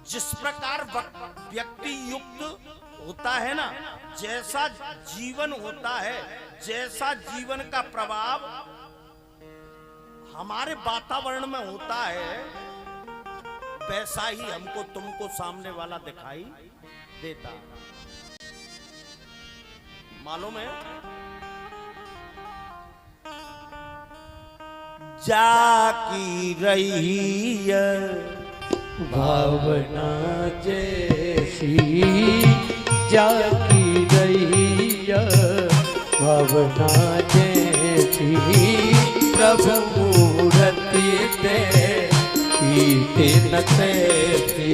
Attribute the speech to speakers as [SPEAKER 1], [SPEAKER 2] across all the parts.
[SPEAKER 1] जिस प्रकार व्यक्ति युक्त होता है ना, जैसा जीवन होता है, जैसा जीवन का प्रभाव हमारे वातावरण में होता है, वैसा ही हमको तुमको सामने वाला दिखाई देता। मालूम है? जाकी रही
[SPEAKER 2] भावना जैसी, जाकी रही भावना जैसी, प्रभु मूर्ति देखी न तैसी,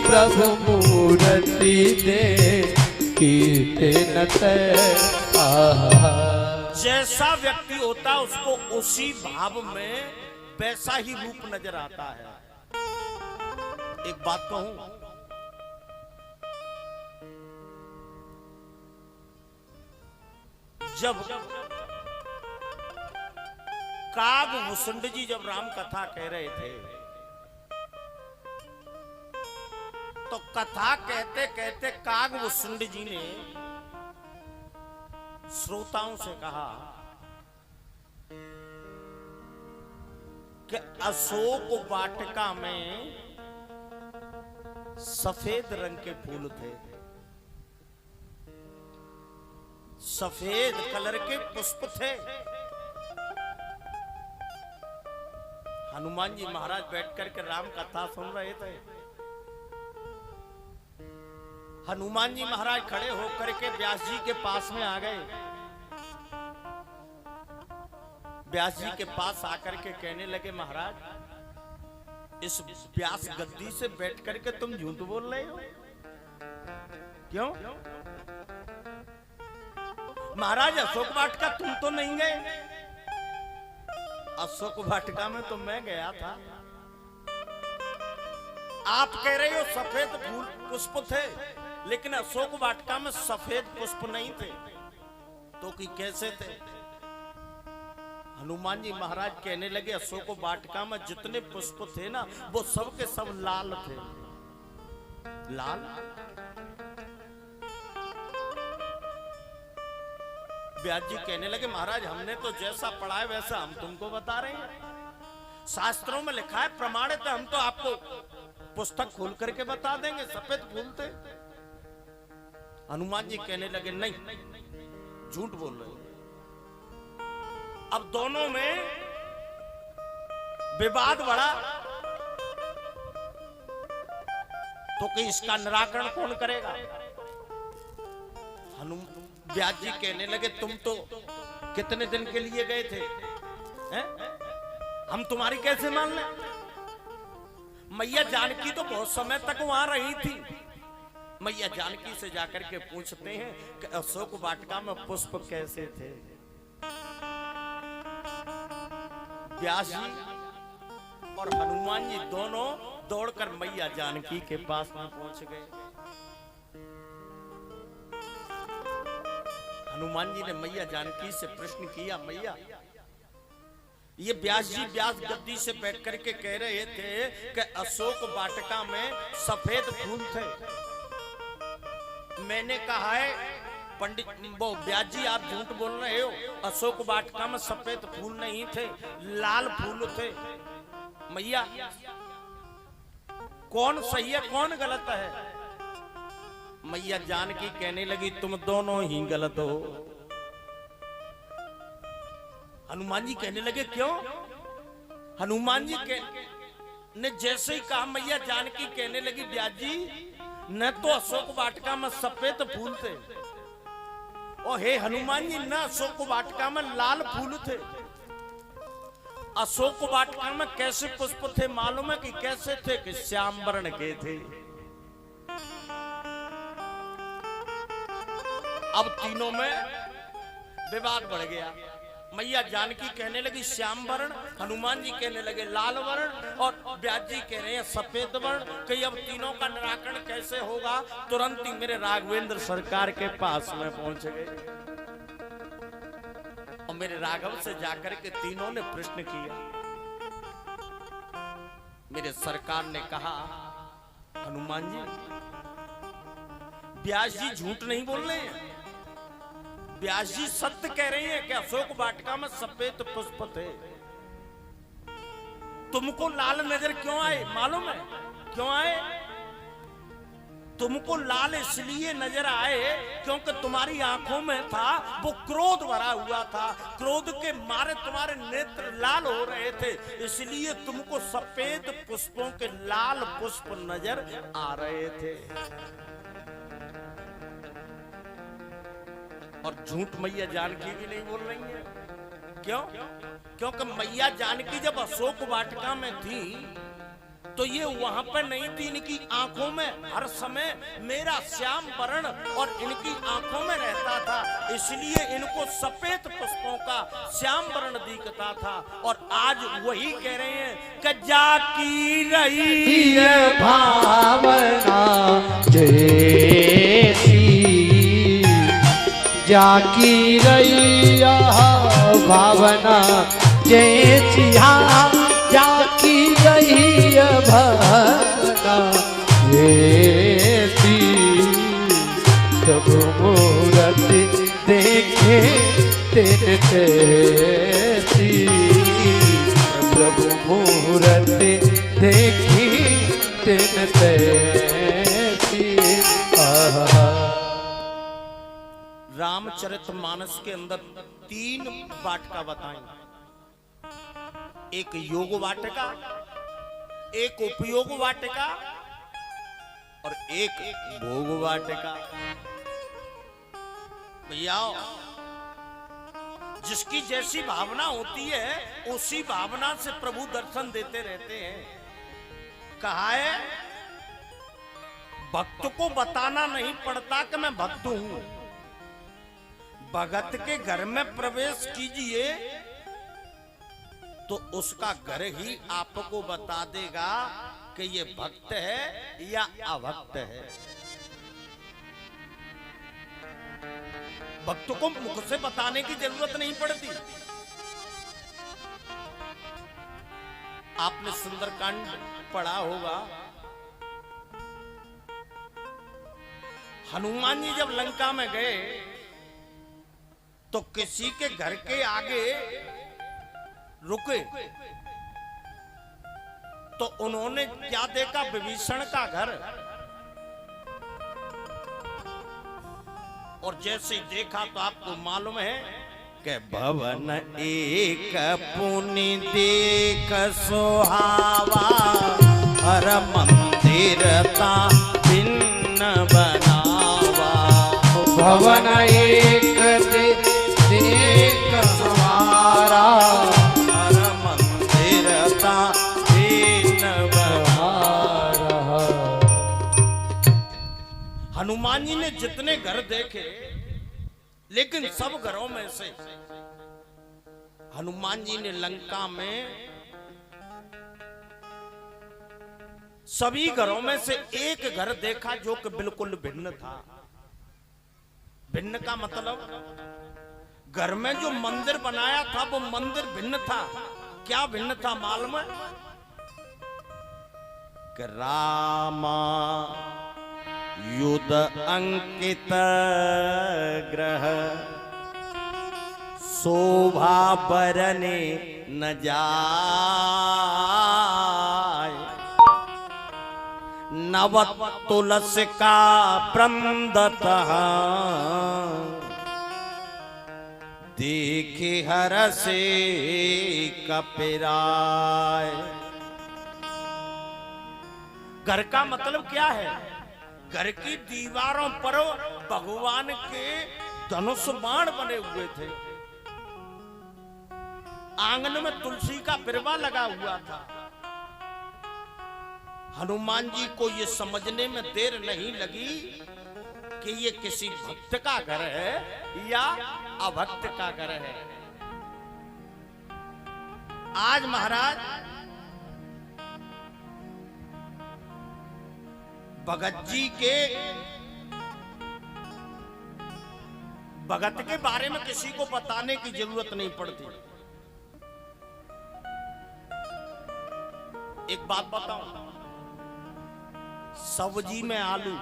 [SPEAKER 2] प्रभु मूर्ति देखी न तैसी।
[SPEAKER 1] जैसा व्यक्ति होता है उसको उसी भाव में वैसा ही रूप नजर आता है। एक बात कहूं, जब कागभूषुंड जी जब राम कथा कह रहे थे, तो कथा कहते कहते कागभूषुंड जी ने श्रोताओं से कहा कि अशोक वाटिका में सफेद रंग के फूल थे, सफेद कलर के पुष्प थे। हनुमान जी महाराज बैठ करके राम कथा सुन रहे थे। हनुमान जी महाराज खड़े होकर के व्यास जी के पास में आ गए। व्यास जी के पास आकर के कहने लगे, महाराज इस व्यास गद्दी से बैठ करके तुम झूठ बोल रहे हो, क्यों? महाराज अशोक वाटिका तुम तो नहीं गए। अशोक वाटिका में तो मैं गया था। आप कह रहे हो सफेद फूल पुष्प थे, लेकिन अशोक वाटिका में सफेद पुष्प नहीं थे, तो कि कैसे थे? हनुमान जी महाराज कहने लगे, अशोक वाटिका में जितने पुष्प थे ना, वो सब के सब लाल थे। लाल? व्यास जी कहने लगे, महाराज हमने तो जैसा पढ़ा है वैसा हम तुमको बता रहे हैं। शास्त्रों में लिखा है, प्रमाणित है, हम तो आपको पुस्तक खोल करके बता देंगे, सफेद फूल थे। हनुमान जी कहने लगे, नहीं, झूठ बोल रहे हो। अब दोनों में विवाद बढ़ा, तो कि इसका निराकरण कौन करेगा? व्यास जी कहने लगे, तुम तो कितने दिन के लिए गए थे, हैं? हम तुम्हारी कैसे मान लें? मैया जानकी तो बहुत समय तक वहां रही थी। मैया जानकी से जाकर के पूछते हैं कि अशोक वाटिका में पुष्प कैसे थे? व्यास जी और हनुमान जी दोनों दौड़कर मैया जानकी के पास में पहुंच गए। हनुमान जी ने मैया जानकी से प्रश्न किया, मैया ये व्यास जी व्यास गद्दी से बैठ करके कह रहे थे कि अशोक वाटिका में सफेद फूल थे। मैंने कहा है पंडित वो व्यास जी आप झूठ बोल रहे हो, अशोक वाटिका में सफेद फूल नहीं थे, लाल फूल थे। मैया कौन सही है कौन गलत है? मैया जानकी कहने लगी, तुम दोनों ही गलत हो। हनुमान जी कहने लगे, क्यों? हनुमान जी ने जैसे ही कहा, मैया जानकी कहने लगी, व्यास जी न तो अशोक वाटिका में सफेद फूल थे, और हे हनुमान जी न अशोक वाटिका में लाल फूल थे। अशोक वाटिका में कैसे पुष्प थे मालूम है कि कैसे थे? कि श्याम वर्ण के थे। अब तीनों में विवाद बढ़ गया। मैया जानकी कहने लगी श्याम वर्ण, हनुमान जी कहने लगे लाल वर्ण, और व्यास जी कह रहे हैं सफेद वर्ण। कि अब तीनों का निराकरण कैसे होगा? तुरंत ही मेरे राघवेंद्र सरकार के पास में पहुंच गए और मेरे राघव से जाकर के तीनों ने प्रश्न किया। मेरे सरकार ने कहा हनुमान जी, व्यास जी झूठ नहीं बोल रहे हैं, व्यास जी सत्य कह रहे हैं कि अशोक वाटिका में सफेद पुष्प थे। तुमको लाल नजर क्यों आए मालूम है? क्यों आए? तुमको लाल इसलिए नजर आए क्योंकि तुम्हारी आंखों में था वो क्रोध भरा हुआ था, क्रोध के मारे तुम्हारे नेत्र लाल हो रहे थे, इसलिए तुमको सफेद पुष्पों के लाल पुष्प नजर आ रहे थे। और झूठ मैया जानकी भी नहीं बोल रही है। क्यों? क्योंकि मैया जानकी जब अशोक वाटिका में थी तो ये वहां पर नहीं थी, इनकी आंखों में हर समय मेरा श्याम वर्ण और इनकी आंखों में रहता था, इसलिए इनको सफेद पुष्पों का श्याम वर्ण दिखता था। और आज वही कह रहे हैं कि जाकी रही
[SPEAKER 2] भावना जैसी, जाकी रही भावना जैसी, जाकी रही भावना जैसी, सब मूर्ति देखे तेरे तैसी, प्रभु मूर्ति देखी तेरे तैसी।
[SPEAKER 1] रामचरितमानस के अंदर 3 वाटिका बताई, एक योग वाटिका, एक उपयोग वाटिका और एक भोग वाटिका। भैया जिसकी जैसी भावना होती है उसी भावना से प्रभु दर्शन देते रहते हैं। कहा है भक्त को बताना नहीं पड़ता कि मैं भक्त हूं, भगत के घर में प्रवेश कीजिए तो उसका घर ही आपको बता देगा कि ये भक्त है या अभक्त है। भक्त को मुख से बताने की जरूरत नहीं पड़ती। आपने सुंदरकांड पढ़ा होगा, हनुमान जी जब लंका में गए तो किसी के घर के आगे रुके तो उन्होंने क्या देखा? विभीषण का घर। और जैसे देखा तो आपको मालूम है कि भवन एक पुनि देख सुहावा, हर मंदिर ता भिन्न बनावा।
[SPEAKER 2] भवन एक देख हमारा,
[SPEAKER 1] हर मंदिर ता भिन्न बनावा। हनुमान जी ने जितने घर देखे, लेकिन सब घरों में से हनुमान जी ने लंका में सभी घरों में से एक घर देखा जो कि बिल्कुल भिन्न था। भिन्न का मतलब घर में जो मंदिर बनाया था वो मंदिर भिन्न था। क्या भिन्न था मालूम है? कि रामा युद्ध अंकित ग्रह, शोभा बरने न जाय, नव तुलसी का प्रंदतः, देखे हर से कपिराय। घर का मतलब क्या है? घर की दीवारों पर भगवान के धनुष बाण बने हुए थे, आंगन में तुलसी का बिरवा लगा हुआ था। हनुमान जी को ये समझने में देर नहीं लगी कि ये किसी भक्त का घर है या अभक्त का घर है। आज महाराज भगत जी के भगत के बारे में किसी को बताने की जरूरत नहीं पड़ती। एक बात बताऊं, सब्जी में आलू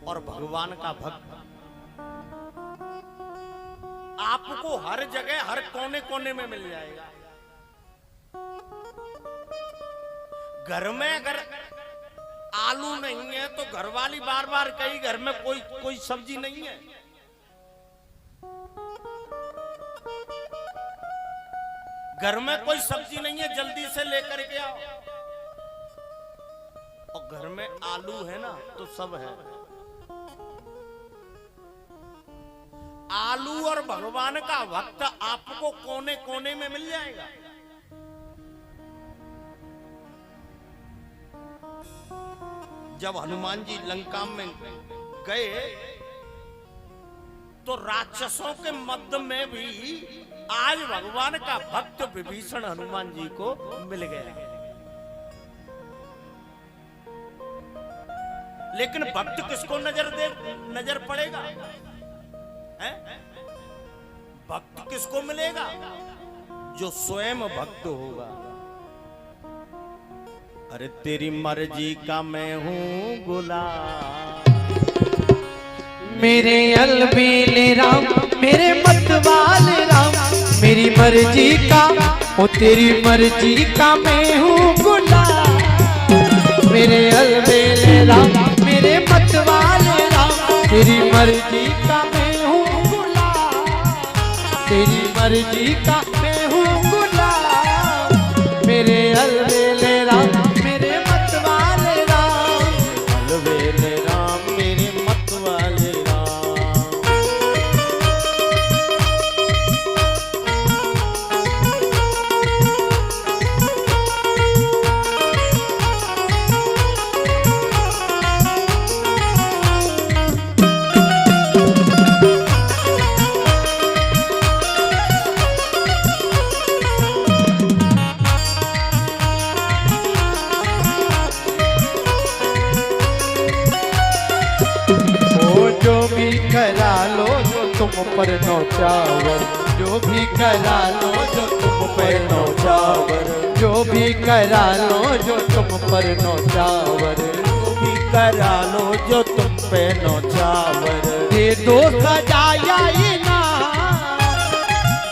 [SPEAKER 1] और भगवान का भक्त आपको हर जगह हर कोने कोने में मिल जाएगा। घर में अगर आलू नहीं है तो घरवाली बार बार कही घर में कोई सब्जी नहीं है। घर में कोई सब्जी नहीं है, जल्दी से लेकर के आओ। और घर में आलू है ना तो सब है। आलू और भगवान का भक्त आपको कोने कोने में मिल जाएगा। जब हनुमान जी लंका में गए तो राक्षसों के मध्य में भी आज भगवान का भक्त विभीषण हनुमान जी को मिल गया। लेकिन भक्त किसको नजर पड़ेगा है? भक्त किसको मिलेगा? जो स्वयं भक्त होगा। अरे तेरी मर्जी का मैं हूँ गुलाम,
[SPEAKER 2] मेरे अलबेले राम मेरे मतवाले राम, मेरी मर्जी का ओ तेरी मर्जी का मैं हूँ गुलाम। मेरे अलबेले राम मेरे मतवाले राम, तेरी मर्जी का मैं हूँ गुलाम। तेरी मर्जी का मैं हूँ गुलाम। मेरे अलबेले राम मेरे मतवाले राम,
[SPEAKER 1] अलबेले राम मेरे मतवाले राम।
[SPEAKER 2] करा लो जो तुम पर नौचावर, जो भी करा लो जो तुम पर नौचावर, जो भी करा लो जो तुम पर नौचावर,
[SPEAKER 1] जो भी करा लो जो तुम पे नौचावर।
[SPEAKER 2] दे दो सजाया ना,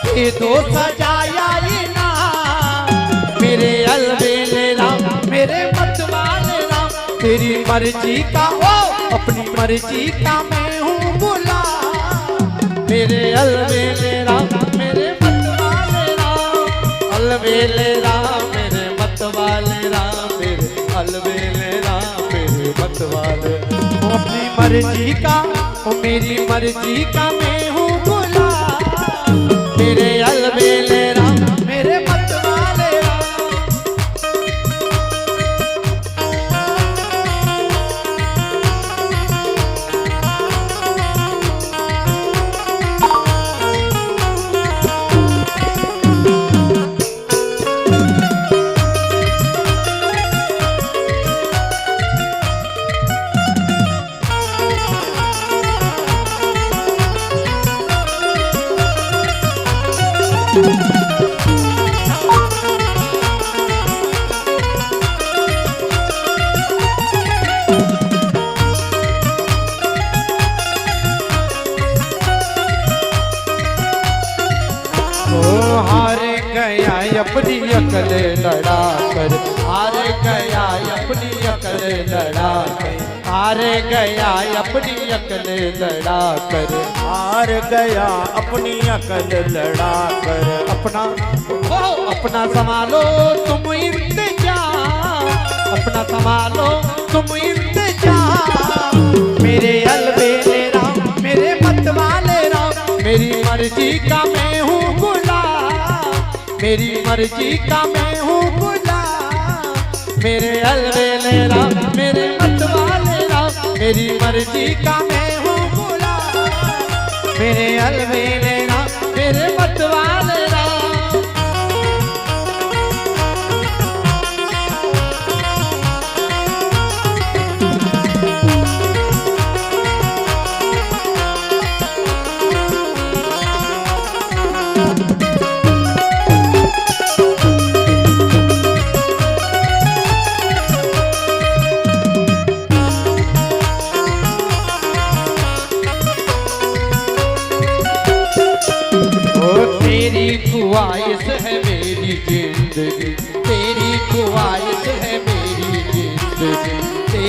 [SPEAKER 2] दे दो सजाया ना, मेरे अलबेले राम मेरे मतवाले राम। तेरी मर्जी का ओ अपनी मर्जी का मैं हूँ गुलाम। मेरे अलबेले राम मेरे मतवाले राम, अलबेले राम मेरे मतवाले राम, मेरे अलबेले राम मेरे मतवाले। ओ अपनी मर्जी का ओ मेरी मर्जी का मैं हूँ गुलाम। मेरे अलबेले राम मेरे मतवाले राम। अपनी अकल लड़ा कर हार गया, अपनी अकल लड़ा कर हार गया, अपनी अकल लड़ा कर
[SPEAKER 1] हार गया, अपनी अकल लड़ा कर।
[SPEAKER 2] अपना संभालो तुम इंतजाम, अपना संभालो तुम इंतजाम। मेरे अलबेले राम मेरे मतवाले राम, मेरी मर्जी का मैं हूँ गुलाम। मेरी मर्जी का मैं हूँ गुलाम। मेरे अलबेले राम मेरे मतवाले राम, मेरी मर्जी का मैं हूँ गुलाम। मेरे अलबेले राम मेरे मतवाले राम।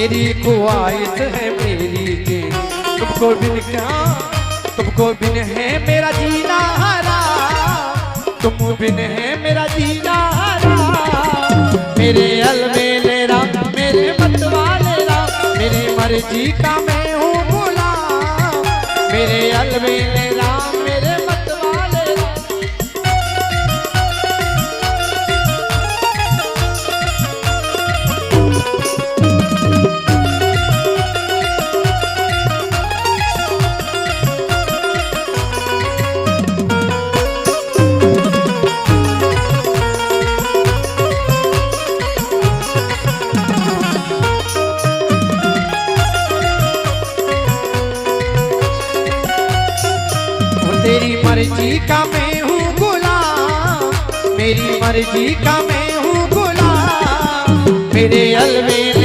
[SPEAKER 2] तेरी ख्वाहिश है मेरी दिल, तुमको बिन क्या, तुमको बिन है मेरा जीना हराम, तुम बिन है मेरा जीना हराम। मेरे अलबेले राम, मेरे मतवाले राम, मेरी मर्जी का मैं हूँ गुलाम। मेरे अलबेले राम, मेरे मतवाले राम। तेरी मर्जी का मैं हूँ गुलाम, मेरी मर्जी का मैं हूँ गुलाम। मेरे अलबेले